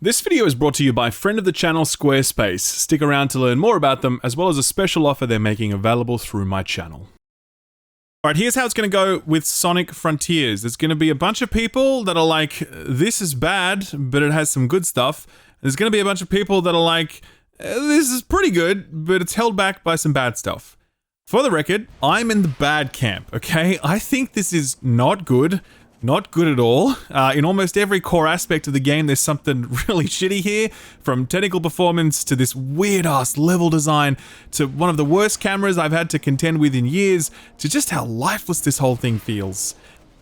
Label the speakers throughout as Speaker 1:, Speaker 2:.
Speaker 1: This video is brought to you by friend of the channel Squarespace. Stick around to learn more about them, as well as a special offer they're making available through my channel. Alright, here's how it's going to go with Sonic Frontiers. There's going to be a bunch of people that are like, this is bad, but it has some good stuff. There's going to be a bunch of people that are like, this is pretty good, but it's held back by some bad stuff. For the record, I'm in the bad camp, okay? I think this is not good. Not good at all. In almost every core aspect of the game, there's something really shitty here, from technical performance to this weird-ass level design, to one of the worst cameras I've had to contend with in years, to just how lifeless this whole thing feels.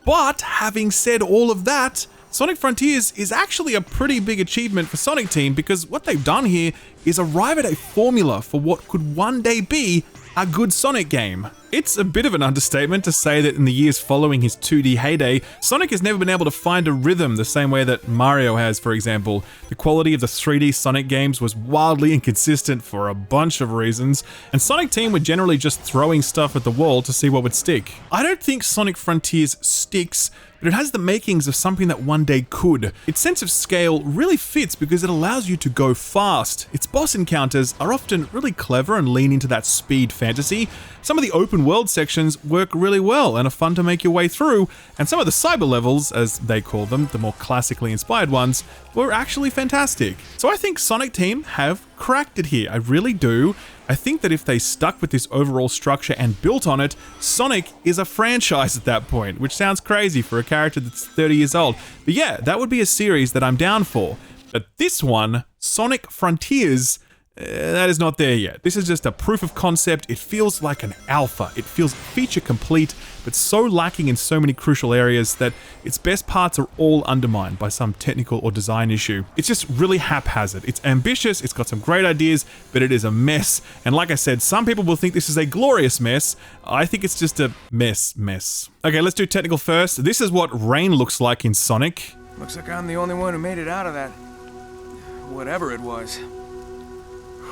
Speaker 1: But having said all of that, Sonic Frontiers is actually a pretty big achievement for Sonic Team, because what they've done here is arrive at a formula for what could one day be a good Sonic game. It's a bit of an understatement to say that in the years following his 2D heyday, Sonic has never been able to find a rhythm the same way that Mario has, for example. The quality of the 3D Sonic games was wildly inconsistent for a bunch of reasons, and Sonic Team were generally just throwing stuff at the wall to see what would stick. I don't think Sonic Frontiers sticks, but it has the makings of something that one day could. Its sense of scale really fits because it allows you to go fast. Its boss encounters are often really clever and lean into that speed fantasy. Some of the open world sections work really well and are fun to make your way through, and some of the cyber levels, as they call them, the more classically inspired ones, were actually fantastic. So I think Sonic Team have cracked it here, I really do. I think that if they stuck with this overall structure and built on it, Sonic is a franchise at that point, which sounds crazy for a character that's 30 years old. But yeah, that would be a series that I'm down for. But this one, Sonic Frontiers, that is not there yet. This is just a proof of concept. It feels like an alpha. It feels feature complete, but so lacking in so many crucial areas that its best parts are all undermined by some technical or design issue. It's just really haphazard. It's ambitious, it's got some great ideas, but it is a mess. And like I said, some people will think this is a glorious mess. I think it's just a mess. Okay, let's do technical first. This is what rain looks like in Sonic.
Speaker 2: Looks like I'm the only one who made it out of that. Whatever it was.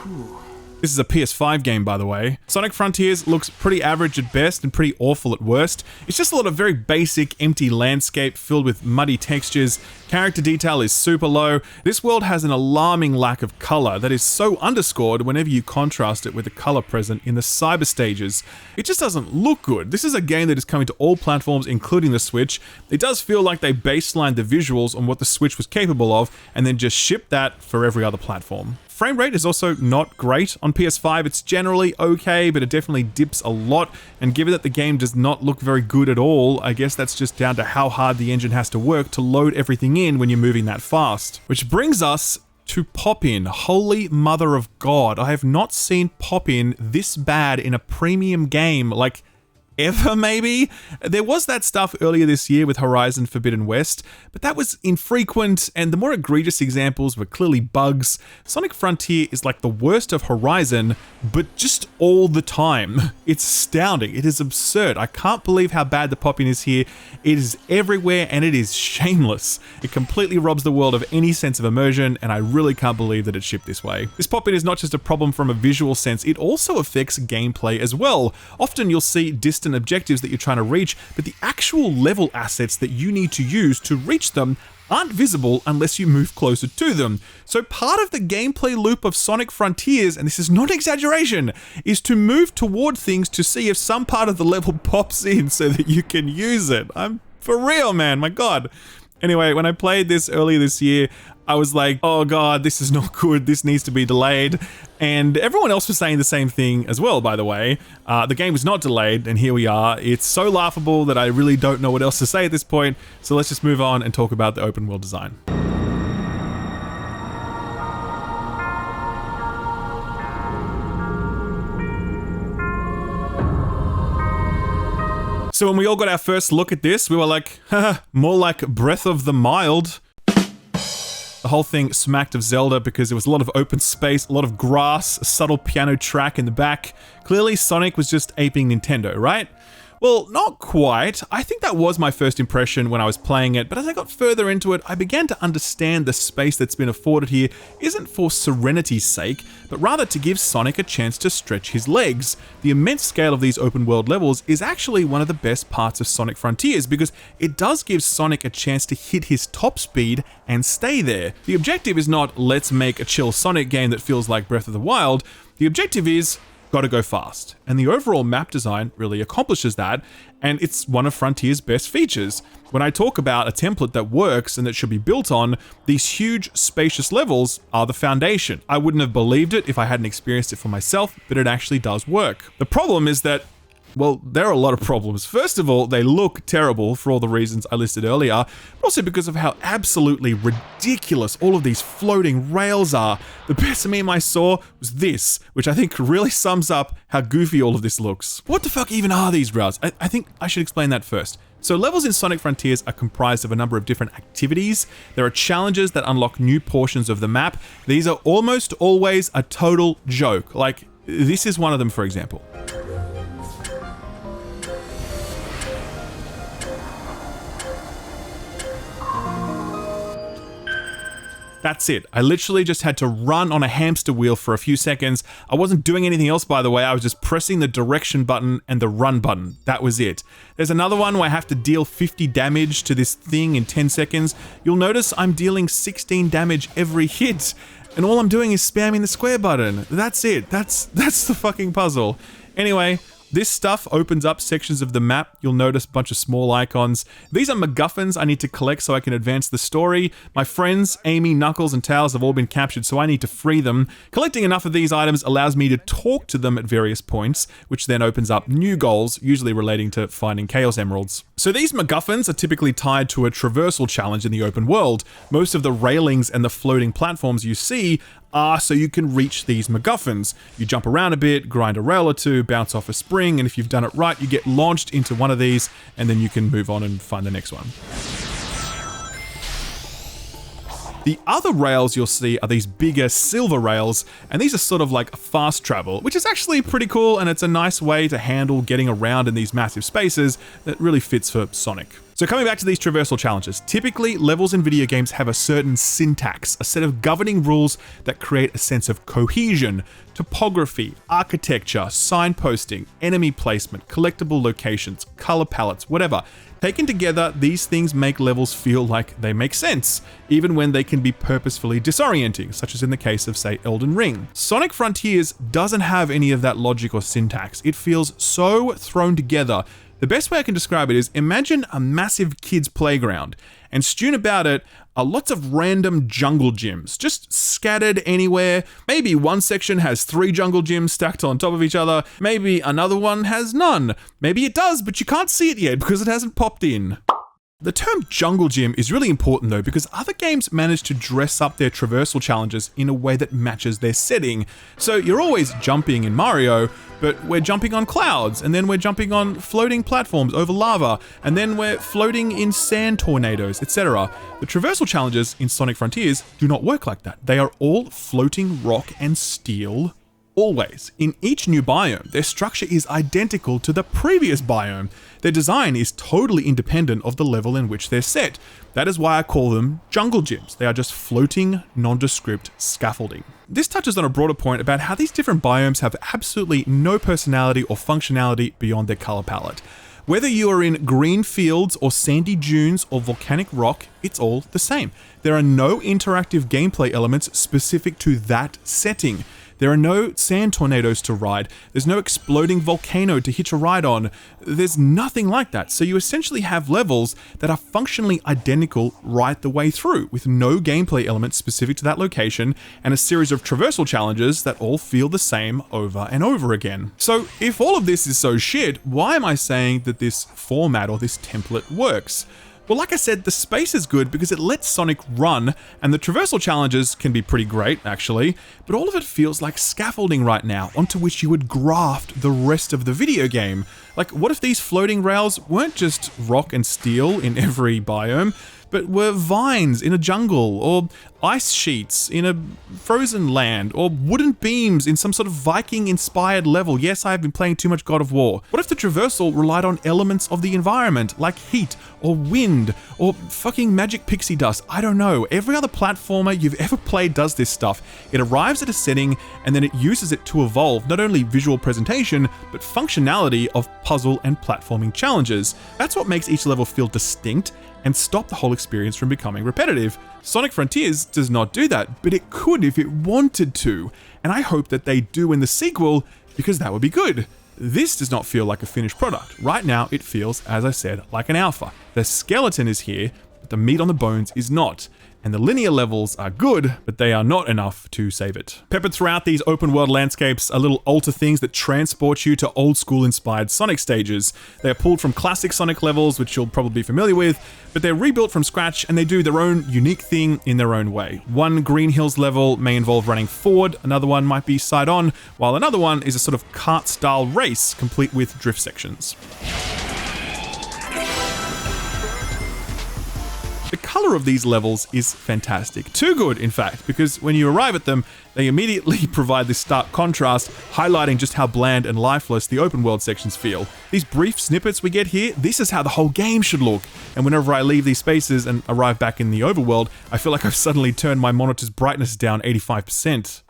Speaker 2: Whew.
Speaker 1: This is a PS5 game, by the way. Sonic Frontiers looks pretty average at best and pretty awful at worst. It's just a lot of very basic, empty landscape filled with muddy textures. Character detail is super low. This world has an alarming lack of color that is so underscored whenever you contrast it with the color present in the cyber stages. It just doesn't look good. This is a game that is coming to all platforms, including the Switch. It does feel like they baselined the visuals on what the Switch was capable of and then just shipped that for every other platform. Frame rate is also not great. On PS5, it's generally okay, but it definitely dips a lot, and given that the game does not look very good at all, I guess that's just down to how hard the engine has to work to load everything in when you're moving that fast. Which brings us to Pop-In. Holy mother of God, I have not seen Pop-In this bad in a premium game, like, ever, maybe? There was that stuff earlier this year with Horizon Forbidden West, but that was infrequent, and the more egregious examples were clearly bugs. Sonic Frontier is like the worst of Horizon, but just all the time. It's astounding. It is absurd. I can't believe how bad the pop-in is here. It is everywhere, and it is shameless. It completely robs the world of any sense of immersion, and I really can't believe that it's shipped this way. This pop-in is not just a problem from a visual sense, it also affects gameplay as well. Often you'll see distant objectives that you're trying to reach, but the actual level assets that you need to use to reach them aren't visible unless you move closer to them. So part of the gameplay loop of Sonic Frontiers, and this is not exaggeration, is to move toward things to see if some part of the level pops in so that you can use it. I'm for real, man, my God. Anyway, when I played this earlier this year, I was like, oh God, this is not good. This needs to be delayed. And everyone else was saying the same thing as well, by the way. The game was not delayed, and here we are. It's so laughable that I really don't know what else to say at this point. So let's just move on and talk about the open world design. So when we all got our first look at this, we were like, haha, more like Breath of the Mild. The whole thing smacked of Zelda because there was a lot of open space, a lot of grass, a subtle piano track in the back. Clearly, Sonic was just aping Nintendo, right? Well, not quite. I think that was my first impression when I was playing it, but as I got further into it, I began to understand the space that's been afforded here isn't for serenity's sake, but rather to give Sonic a chance to stretch his legs. The immense scale of these open world levels is actually one of the best parts of Sonic Frontiers because it does give Sonic a chance to hit his top speed and stay there. The objective is not, let's make a chill Sonic game that feels like Breath of the Wild. The objective is, gotta go fast. And the overall map design really accomplishes that, and it's one of Frontier's best features. When I talk about a template that works and that should be built on, these huge, spacious levels are the foundation. I wouldn't have believed it if I hadn't experienced it for myself, but it actually does work. The problem is that, well, there are a lot of problems. First of all, they look terrible for all the reasons I listed earlier, but also because of how absolutely ridiculous all of these floating rails are. The best meme I saw was this, which I think really sums up how goofy all of this looks. What the fuck even are these rails? I think I should explain that first. So levels in Sonic Frontiers are comprised of a number of different activities. There are challenges that unlock new portions of the map. These are almost always a total joke. Like, this is one of them, for example. That's it. I literally just had to run on a hamster wheel for a few seconds. I wasn't doing anything else, by the way. I was just pressing the direction button and the run button. That was it. There's another one where I have to deal 50 damage to this thing in 10 seconds. You'll notice I'm dealing 16 damage every hit, and all I'm doing is spamming the square button. That's it. That's the fucking puzzle. Anyway, this stuff opens up sections of the map. You'll notice a bunch of small icons. These are MacGuffins I need to collect so I can advance the story. My friends, Amy, Knuckles, and Tails have all been captured, so I need to free them. Collecting enough of these items allows me to talk to them at various points, which then opens up new goals, usually relating to finding Chaos Emeralds. So these MacGuffins are typically tied to a traversal challenge in the open world. Most of the railings and the floating platforms you see are so you can reach these MacGuffins. You jump around a bit, grind a rail or two, bounce off a spring, and if you've done it right, you get launched into one of these, and then you can move on and find the next one. The other rails you'll see are these bigger silver rails, and these are sort of like fast travel, which is actually pretty cool, and it's a nice way to handle getting around in these massive spaces that really fits for Sonic. So coming back to these traversal challenges, typically levels in video games have a certain syntax, a set of governing rules that create a sense of cohesion, topography, architecture, signposting, enemy placement, collectible locations, color palettes, whatever. Taken together, these things make levels feel like they make sense, even when they can be purposefully disorienting, such as in the case of, say, Elden Ring. Sonic Frontiers doesn't have any of that logic or syntax. It feels so thrown together. The best way I can describe it is, imagine a massive kid's playground, and strewn about it are lots of random jungle gyms, just scattered anywhere. Maybe one section has 3 jungle gyms stacked on top of each other, maybe another one has none. Maybe it does, but you can't see it yet because it hasn't popped in. The term jungle gym is really important though, because other games manage to dress up their traversal challenges in a way that matches their setting. So you're always jumping in Mario, but we're jumping on clouds, and then we're jumping on floating platforms over lava, and then we're floating in sand tornadoes, etc. The traversal challenges in Sonic Frontiers do not work like that. They are all floating rock and steel. Always. In each new biome, their structure is identical to the previous biome. Their design is totally independent of the level in which they're set. That is why I call them jungle gyms. They are just floating, nondescript scaffolding. This touches on a broader point about how these different biomes have absolutely no personality or functionality beyond their color palette. Whether you are in green fields or sandy dunes or volcanic rock, it's all the same. There are no interactive gameplay elements specific to that setting. There are no sand tornadoes to ride. There's no exploding volcano to hitch a ride on. There's nothing like that. So you essentially have levels that are functionally identical right the way through, with no gameplay elements specific to that location, and a series of traversal challenges that all feel the same over and over again. So if all of this is so shit, why am I saying that this format or this template works? Well, like I said, the space is good because it lets Sonic run, and the traversal challenges can be pretty great, actually, but all of it feels like scaffolding right now, onto which you would graft the rest of the video game. Like, what if these floating rails weren't just rock and steel in every biome, but were vines in a jungle, or ice sheets in a frozen land, or wooden beams in some sort of Viking-inspired level. Yes, I have been playing too much God of War. What if the traversal relied on elements of the environment, like heat, or wind, or fucking magic pixie dust? I don't know. Every other platformer you've ever played does this stuff. It arrives at a setting, and then it uses it to evolve not only visual presentation, but functionality of puzzle and platforming challenges. That's what makes each level feel distinct and stop the whole experience from becoming repetitive. Sonic Frontiers does not do that, but it could if it wanted to, and I hope that they do in the sequel, because that would be good. This does not feel like a finished product. Right now, it feels, as I said, like an alpha. The skeleton is here, but the meat on the bones is not. And the linear levels are good, but they are not enough to save it. Peppered throughout these open world landscapes are little altar things that transport you to old school inspired Sonic stages. They are pulled from classic Sonic levels, which you'll probably be familiar with, but they're rebuilt from scratch and they do their own unique thing in their own way. One Green Hills level may involve running forward, another one might be side on, while another one is a sort of kart style race, complete with drift sections. The color of these levels is fantastic. Too good, in fact, because when you arrive at them, they immediately provide this stark contrast, highlighting just how bland and lifeless the open world sections feel. These brief snippets we get here, this is how the whole game should look. And whenever I leave these spaces and arrive back in the overworld, I feel like I've suddenly turned my monitor's brightness down 85%.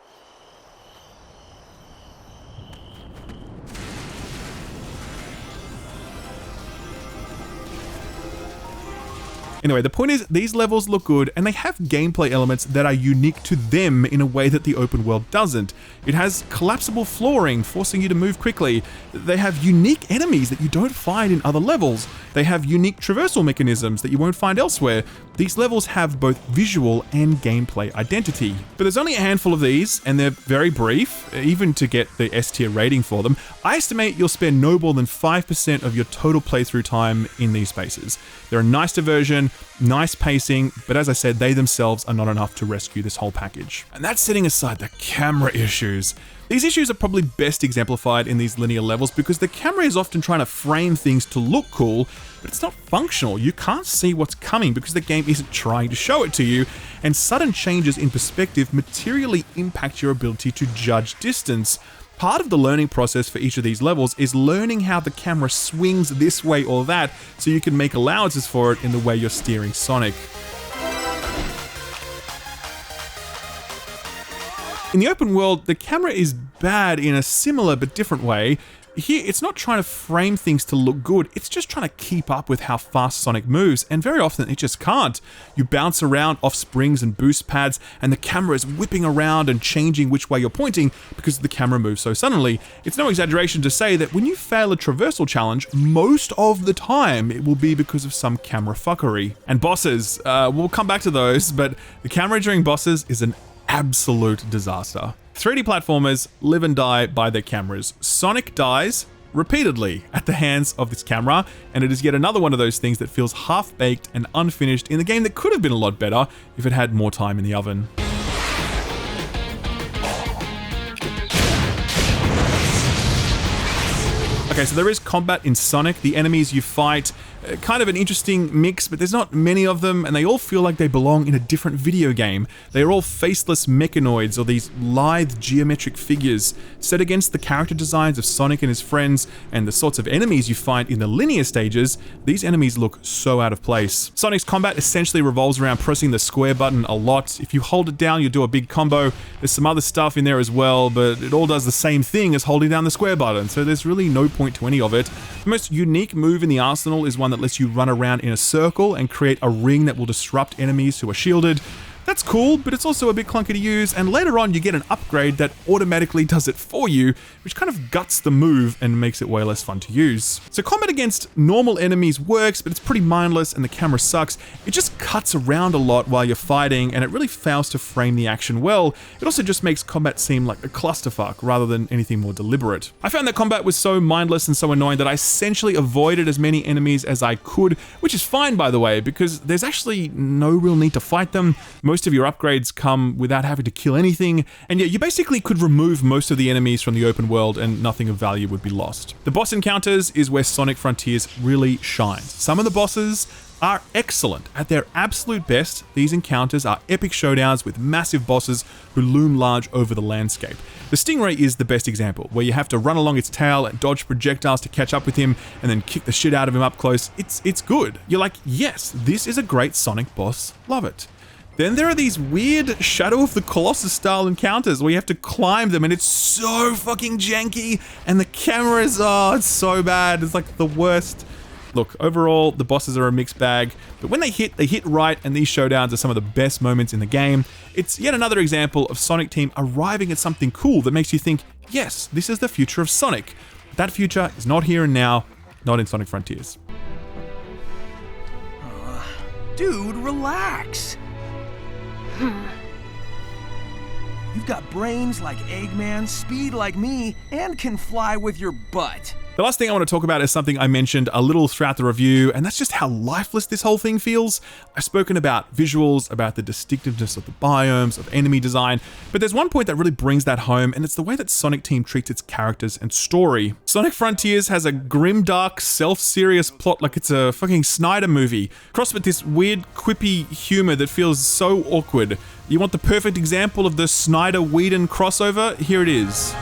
Speaker 1: Anyway, the point is, these levels look good, and they have gameplay elements that are unique to them in a way that the open world doesn't. It has collapsible flooring, forcing you to move quickly. They have unique enemies that you don't find in other levels. They have unique traversal mechanisms that you won't find elsewhere. These levels have both visual and gameplay identity. But there's only a handful of these, and they're very brief, even to get the S tier rating for them. I estimate you'll spend no more than 5% of your total playthrough time in these spaces. They're a nice diversion, nice pacing, but as I said, they themselves are not enough to rescue this whole package. And that's setting aside the camera issues. These issues are probably best exemplified in these linear levels because the camera is often trying to frame things to look cool, but it's not functional. You can't see what's coming because the game isn't trying to show it to you, and sudden changes in perspective materially impact your ability to judge distance. Part of the learning process for each of these levels is learning how the camera swings this way or that so you can make allowances for it in the way you're steering Sonic. In the open world, the camera is bad in a similar but different way. Here, it's not trying to frame things to look good, it's just trying to keep up with how fast Sonic moves, and very often it just can't. You bounce around off springs and boost pads, and the camera is whipping around and changing which way you're pointing because the camera moves so suddenly. It's no exaggeration to say that when you fail a traversal challenge, most of the time it will be because of some camera fuckery. And bosses, we'll come back to those, but the camera during bosses is an absolute disaster. 3D platformers live and die by their cameras. Sonic dies repeatedly at the hands of this camera, and it is yet another one of those things that feels half-baked and unfinished in the game that could have been a lot better if it had more time in the oven. Okay, so there is combat in Sonic. The enemies you fight, kind of an interesting mix, but there's not many of them, and they all feel like they belong in a different video game. They are all faceless mechanoids, or these lithe geometric figures, set against the character designs of Sonic and his friends, and the sorts of enemies you find in the linear stages. These enemies look so out of place. Sonic's combat essentially revolves around pressing the square button a lot. If you hold it down, you do a big combo. There's some other stuff in there as well, but it all does the same thing as holding down the square button, so there's really no point to any of it. The most unique move in the arsenal is one that lets you run around in a circle and create a ring that will disrupt enemies who are shielded. That's cool, but it's also a bit clunky to use, and later on you get an upgrade that automatically does it for you, which kind of guts the move and makes it way less fun to use. So combat against normal enemies works, but it's pretty mindless and the camera sucks. It just cuts around a lot while you're fighting, and it really fails to frame the action well. It also just makes combat seem like a clusterfuck rather than anything more deliberate. I found that combat was so mindless and so annoying that I essentially avoided as many enemies as I could, which is fine by the way, because there's actually no real need to fight them. Most of your upgrades come without having to kill anything, and yet you basically could remove most of the enemies from the open world and nothing of value would be lost. The boss encounters is where Sonic Frontiers really shines. Some of the bosses are excellent. At their absolute best, these encounters are epic showdowns with massive bosses who loom large over the landscape. The Stingray is the best example, where you have to run along its tail and dodge projectiles to catch up with him and then kick the shit out of him up close. It's good. You're like, yes, this is a great Sonic boss. Love it. Then there are these weird Shadow of the Colossus style encounters where you have to climb them and it's so fucking janky and the camera is, it's so bad. It's like the worst. Look, overall, the bosses are a mixed bag, but when they hit right, and these showdowns are some of the best moments in the game. It's yet another example of Sonic Team arriving at something cool that makes you think, yes, this is the future of Sonic. That future is not here and now, not in Sonic Frontiers.
Speaker 2: Dude, relax. You've got brains like Eggman, speed like me, and can fly with your butt.
Speaker 1: The last thing I want to talk about is something I mentioned a little throughout the review, and that's just how lifeless this whole thing feels. I've spoken about visuals, about the distinctiveness of the biomes, of enemy design, but there's one point that really brings that home, and it's the way that Sonic Team treats its characters and story. Sonic Frontiers has a grimdark, self-serious plot like it's a fucking Snyder movie, crossed with this weird, quippy humor that feels so awkward. You want the perfect example of the Snyder-Whedon crossover? Here it is.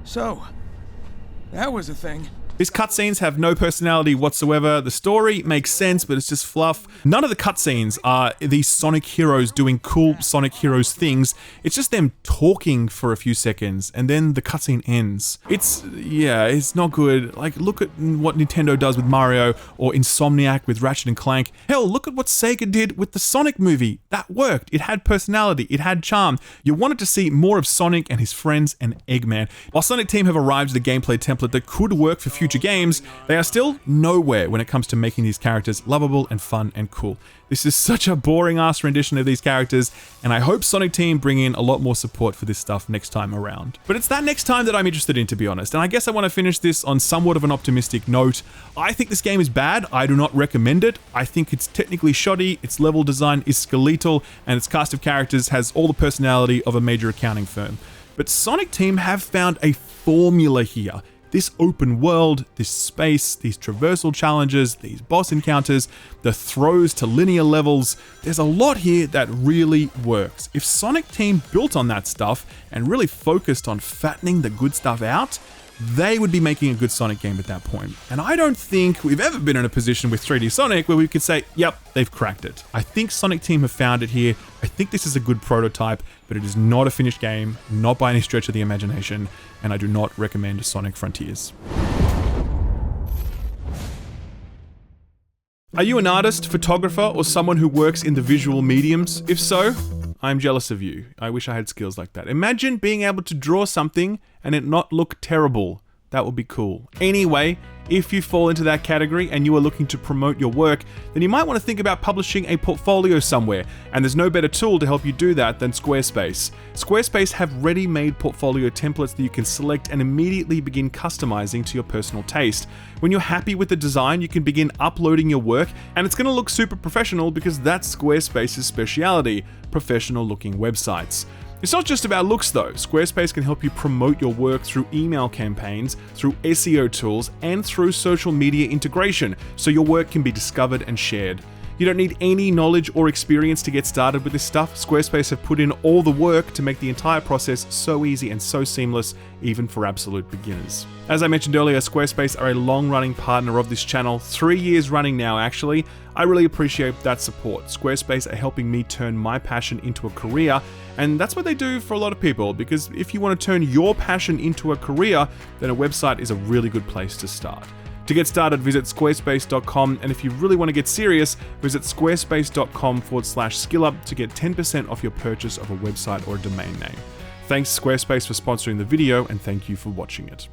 Speaker 2: So, that was a thing.
Speaker 1: These cutscenes have no personality whatsoever. The story makes sense, but it's just fluff. None of the cutscenes are these Sonic heroes doing cool Sonic Heroes things. It's just them talking for a few seconds, and then the cutscene ends. It's not good. Like, look at what Nintendo does with Mario, or Insomniac with Ratchet and Clank. Hell, look at what Sega did with the Sonic movie. That worked. It had personality. It had charm. You wanted to see more of Sonic and his friends and Eggman. While Sonic Team have arrived at a gameplay template that could work for future games, they are still nowhere when it comes to making these characters lovable and fun and cool. This is such a boring ass rendition of these characters, and I hope Sonic Team bring in a lot more support for this stuff next time around. But it's that next time that I'm interested in, to be honest, and I guess I want to finish this on somewhat of an optimistic note. I think this game is bad. I do not recommend it. I think it's technically shoddy, its level design is skeletal, and its cast of characters has all the personality of a major accounting firm. But Sonic Team have found a formula here. This open world, this space, these traversal challenges, these boss encounters, the throws to linear levels, there's a lot here that really works. If Sonic Team built on that stuff and really focused on fattening the good stuff out, they would be making a good Sonic game at that point. And I don't think we've ever been in a position with 3D Sonic where we could say, yep, they've cracked it. I think Sonic Team have found it here. I think this is a good prototype, but it is not a finished game, not by any stretch of the imagination, and I do not recommend Sonic Frontiers. Are you an artist, photographer, or someone who works in the visual mediums? If so, I'm jealous of you. I wish I had skills like that. Imagine being able to draw something and it not look terrible. That would be cool. Anyway, if you fall into that category and you are looking to promote your work, then you might want to think about publishing a portfolio somewhere, and there's no better tool to help you do that than Squarespace. Squarespace have ready-made portfolio templates that you can select and immediately begin customizing to your personal taste. When you're happy with the design, you can begin uploading your work, and it's going to look super professional because that's Squarespace's speciality, professional-looking websites. It's not just about looks though. Squarespace can help you promote your work through email campaigns, through SEO tools, and through social media integration, so your work can be discovered and shared. You don't need any knowledge or experience to get started with this stuff. Squarespace have put in all the work to make the entire process so easy and so seamless, even for absolute beginners. As I mentioned earlier, Squarespace are a long-running partner of this channel, 3 years running now actually. I really appreciate that support. Squarespace are helping me turn my passion into a career, and that's what they do for a lot of people, because if you want to turn your passion into a career, then a website is a really good place to start. To get started, visit squarespace.com, and if you really want to get serious, visit squarespace.com/skillup to get 10% off your purchase of a website or a domain name. Thanks Squarespace for sponsoring the video, and thank you for watching it.